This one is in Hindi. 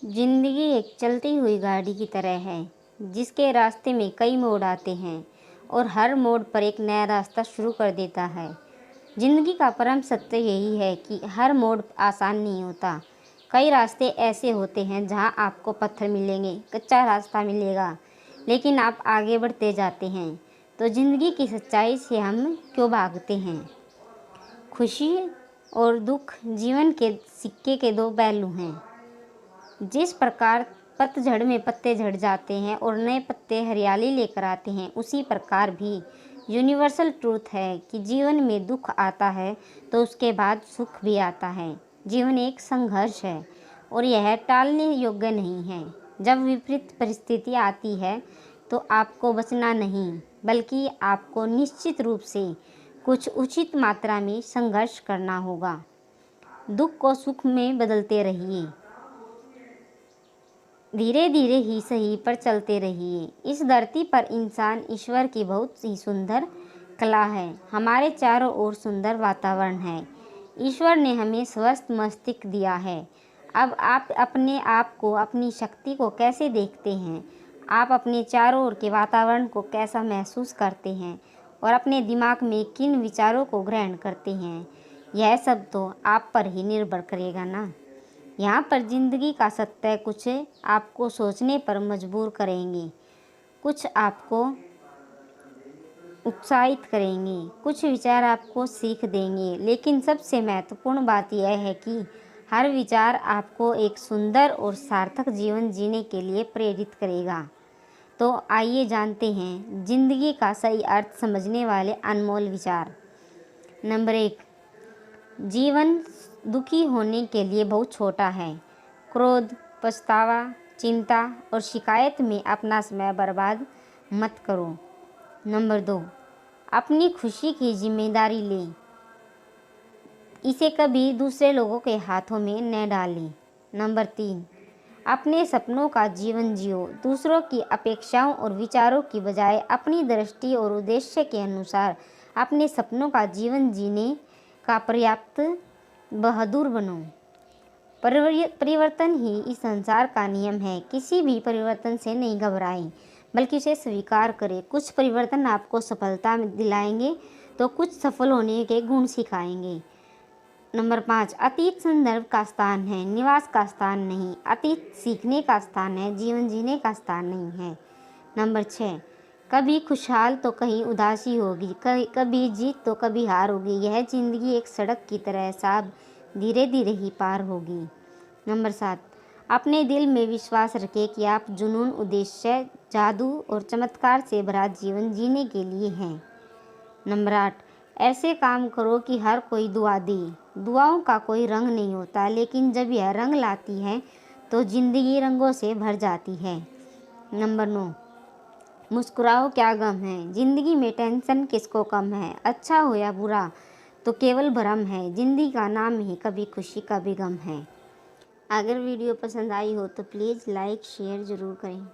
जिंदगी एक चलती हुई गाड़ी की तरह है जिसके रास्ते में कई मोड़ आते हैं और हर मोड़ पर एक नया रास्ता शुरू कर देता है। जिंदगी का परम सत्य यही है कि हर मोड़ आसान नहीं होता। कई रास्ते ऐसे होते हैं जहां आपको पत्थर मिलेंगे, कच्चा रास्ता मिलेगा, लेकिन आप आगे बढ़ते जाते हैं। तो जिंदगी की सच्चाई से हम क्यों भागते हैं? खुशी और दुख जीवन के सिक्के के दो पहलू हैं। जिस प्रकार पतझड़ में पत्ते झड़ जाते हैं और नए पत्ते हरियाली लेकर आते हैं, उसी प्रकार भी यूनिवर्सल ट्रूथ है कि जीवन में दुख आता है तो उसके बाद सुख भी आता है। जीवन एक संघर्ष है और यह टालने योग्य नहीं है। जब विपरीत परिस्थिति आती है तो आपको बचना नहीं, बल्कि आपको निश्चित रूप से कुछ उचित मात्रा में संघर्ष करना होगा। दुख को सुख में बदलते रहिए, धीरे धीरे ही सही पर चलते रहिए। इस धरती पर इंसान ईश्वर की बहुत ही सुंदर कला है। हमारे चारों ओर सुंदर वातावरण है। ईश्वर ने हमें स्वस्थ मस्तिष्क दिया है। अब आप अपने आप को, अपनी शक्ति को कैसे देखते हैं? आप अपने चारों ओर के वातावरण को कैसा महसूस करते हैं और अपने दिमाग में किन विचारों को ग्रहण करते हैं? यह सब तो आप पर ही निर्भर करेगा ना। यहाँ पर जिंदगी का सत्य कुछ आपको सोचने पर मजबूर करेंगे, कुछ आपको उत्साहित करेंगे, कुछ विचार आपको सीख देंगे, लेकिन सबसे महत्वपूर्ण बात यह है कि हर विचार आपको एक सुंदर और सार्थक जीवन जीने के लिए प्रेरित करेगा। तो आइए जानते हैं जिंदगी का सही अर्थ समझने वाले अनमोल विचार। नंबर 1, जीवन दुखी होने के लिए बहुत छोटा है। क्रोध, पछतावा, चिंता और शिकायत में अपना समय बर्बाद मत करो। नंबर 2, अपनी खुशी की जिम्मेदारी लें, इसे कभी दूसरे लोगों के हाथों में न डालें। नंबर 3, अपने सपनों का जीवन जियो, दूसरों की अपेक्षाओं और विचारों की बजाय अपनी दृष्टि और उद्देश्य के अनुसार अपने सपनों का जीवन जीने का पर्याप्त बहादुर बनो। परिवर्तन ही इस संसार का नियम है। किसी भी परिवर्तन से नहीं घबराएं, बल्कि उसे स्वीकार करें। कुछ परिवर्तन आपको सफलता दिलाएंगे तो कुछ सफल होने के गुण सिखाएंगे। नंबर 5, अतीत संदर्भ का स्थान है, निवास का स्थान नहीं। अतीत सीखने का स्थान है, जीवन जीने का स्थान नहीं है। नंबर 6, कभी खुशहाल तो कहीं उदासी होगी, कभी जीत तो कभी हार होगी। यह जिंदगी एक सड़क की तरह साफ धीरे धीरे ही पार होगी। नंबर 7, अपने दिल में विश्वास रखें कि आप जुनून, उद्देश्य, जादू और चमत्कार से भरा जीवन जीने के लिए हैं। नंबर 8, ऐसे काम करो कि हर कोई दुआ दे। दुआओं का कोई रंग नहीं होता, लेकिन जब यह रंग लाती है तो जिंदगी रंगों से भर जाती है। नंबर 9, मुस्कुराओ, क्या गम है। जिंदगी में टेंशन किसको कम है? अच्छा हो या बुरा तो केवल भ्रम है। जिंदगी का नाम ही कभी खुशी कभी गम है। अगर वीडियो पसंद आई हो तो प्लीज़ लाइक शेयर ज़रूर करें।